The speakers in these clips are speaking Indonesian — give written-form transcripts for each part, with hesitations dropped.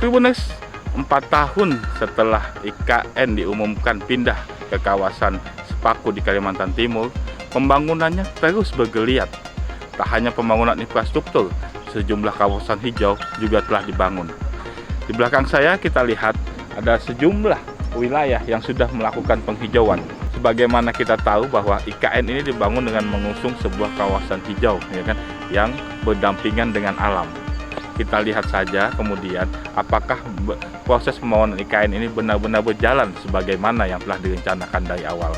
Tribuners, 4 tahun setelah IKN diumumkan pindah ke kawasan Sepaku di Kalimantan Timur, pembangunannya terus bergeliat. Tak hanya pembangunan infrastruktur, sejumlah kawasan hijau juga telah dibangun. Di belakang saya kita lihat ada sejumlah wilayah yang sudah melakukan penghijauan. Sebagaimana kita tahu bahwa IKN ini dibangun dengan mengusung sebuah kawasan hijau, ya kan, yang berdampingan dengan alam. Kita lihat saja kemudian apakah proses pembangunan IKN ini benar-benar berjalan sebagaimana yang telah direncanakan dari awal.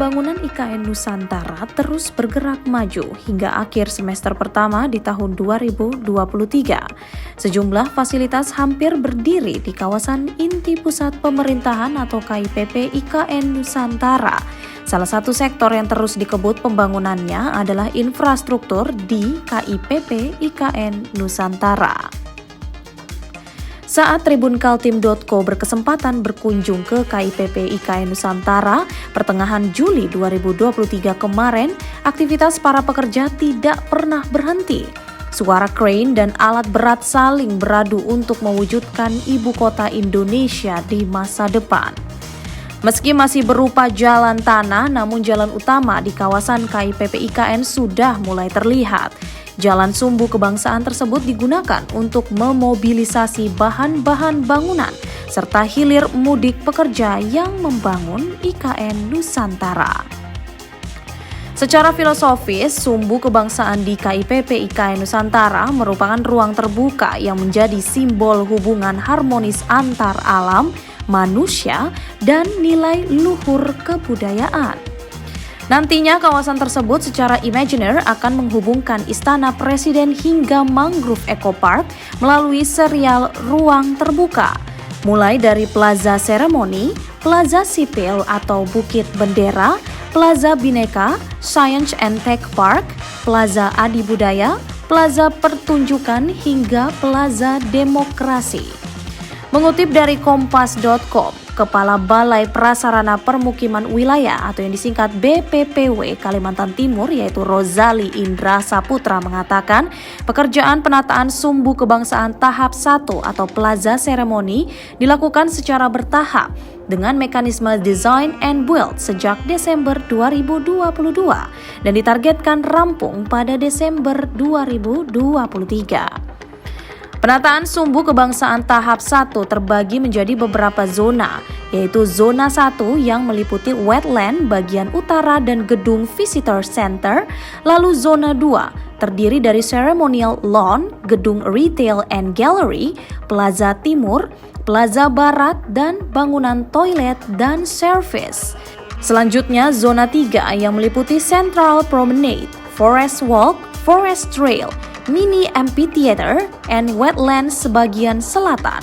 Pembangunan IKN Nusantara terus bergerak maju hingga akhir semester pertama di tahun 2023. Sejumlah fasilitas hampir berdiri di kawasan inti pusat pemerintahan atau KIPP IKN Nusantara. Salah satu sektor yang terus dikebut pembangunannya adalah infrastruktur di KIPP IKN Nusantara. Saat Tribun Kaltim.co berkesempatan berkunjung ke KIPP IKN Nusantara pertengahan Juli 2023 kemarin, aktivitas para pekerja tidak pernah berhenti. Suara crane dan alat berat saling beradu untuk mewujudkan ibu kota Indonesia di masa depan. Meski masih berupa jalan tanah, namun jalan utama di kawasan KIPP IKN sudah mulai terlihat. Jalan sumbu kebangsaan tersebut digunakan untuk memobilisasi bahan-bahan bangunan serta hilir mudik pekerja yang membangun IKN Nusantara. Secara filosofis, sumbu kebangsaan di KIPP IKN Nusantara merupakan ruang terbuka yang menjadi simbol hubungan harmonis antar alam, manusia, dan nilai luhur kebudayaan. Nantinya kawasan tersebut secara imajiner akan menghubungkan Istana Presiden hingga Mangrove Eco Park melalui serial ruang terbuka, mulai dari Plaza Seremoni, Plaza Sipil atau Bukit Bendera, Plaza Bineka, Science and Tech Park, Plaza Adi Budaya, Plaza Pertunjukan hingga Plaza Demokrasi. Mengutip dari Kompas.com, Kepala Balai Prasarana Permukiman Wilayah atau yang disingkat BPPW Kalimantan Timur yaitu Rozali Indra Saputra mengatakan pekerjaan penataan sumbu kebangsaan tahap 1 atau Plaza Seremoni dilakukan secara bertahap dengan mekanisme design and build sejak Desember 2022 dan ditargetkan rampung pada Desember 2023. Penataan sumbu kebangsaan tahap 1 terbagi menjadi beberapa zona, yaitu zona 1 yang meliputi wetland bagian utara dan gedung visitor center, lalu zona 2 terdiri dari ceremonial lawn, gedung retail and gallery, plaza timur, plaza barat, dan bangunan toilet dan service. Selanjutnya zona 3 yang meliputi central promenade, forest walk, forest trail, mini amphitheater, and wetlands sebagian selatan.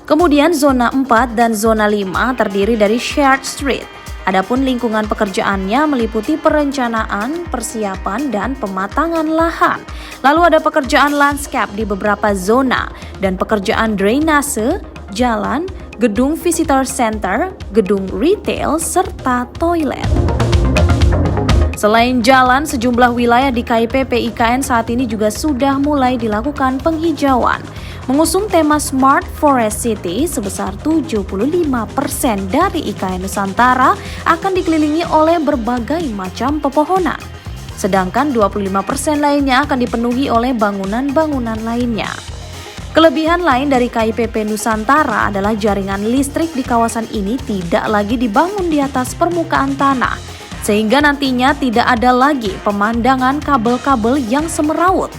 Kemudian zona 4 dan zona 5 terdiri dari shared street. Adapun lingkungan pekerjaannya meliputi perencanaan, persiapan, dan pematangan lahan. Lalu ada pekerjaan landscape di beberapa zona dan pekerjaan drainase, jalan, gedung visitor center, gedung retail, serta toilet. Selain jalan, sejumlah wilayah di KIPP IKN saat ini juga sudah mulai dilakukan penghijauan. Mengusung tema Smart Forest City sebesar 75% dari IKN Nusantara akan dikelilingi oleh berbagai macam pepohonan. Sedangkan 25% lainnya akan dipenuhi oleh bangunan-bangunan lainnya. Kelebihan lain dari KIPP Nusantara adalah jaringan listrik di kawasan ini tidak lagi dibangun di atas permukaan tanah, sehingga nantinya tidak ada lagi pemandangan kabel-kabel yang semeraut.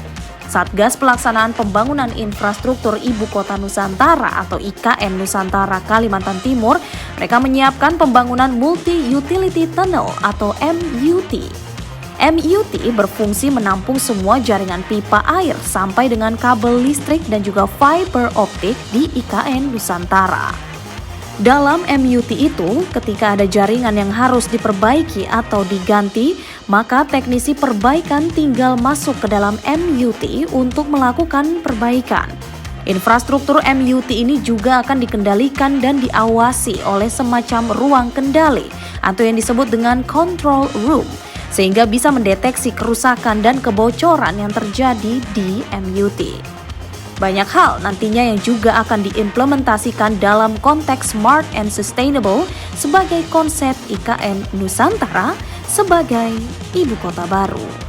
Satgas Pelaksanaan Pembangunan Infrastruktur Ibu Kota Nusantara atau IKN Nusantara Kalimantan Timur, mereka menyiapkan pembangunan Multi-Utility Tunnel atau MUT. MUT berfungsi menampung semua jaringan pipa air sampai dengan kabel listrik dan juga fiber optik di IKN Nusantara. Dalam MUT itu, ketika ada jaringan yang harus diperbaiki atau diganti, maka teknisi perbaikan tinggal masuk ke dalam MUT untuk melakukan perbaikan. Infrastruktur MUT ini juga akan dikendalikan dan diawasi oleh semacam ruang kendali atau yang disebut dengan control room. sehingga bisa mendeteksi kerusakan dan kebocoran yang terjadi di MUT. Banyak hal nantinya yang juga akan diimplementasikan dalam konteks Smart and Sustainable sebagai konsep IKN Nusantara sebagai ibu kota baru.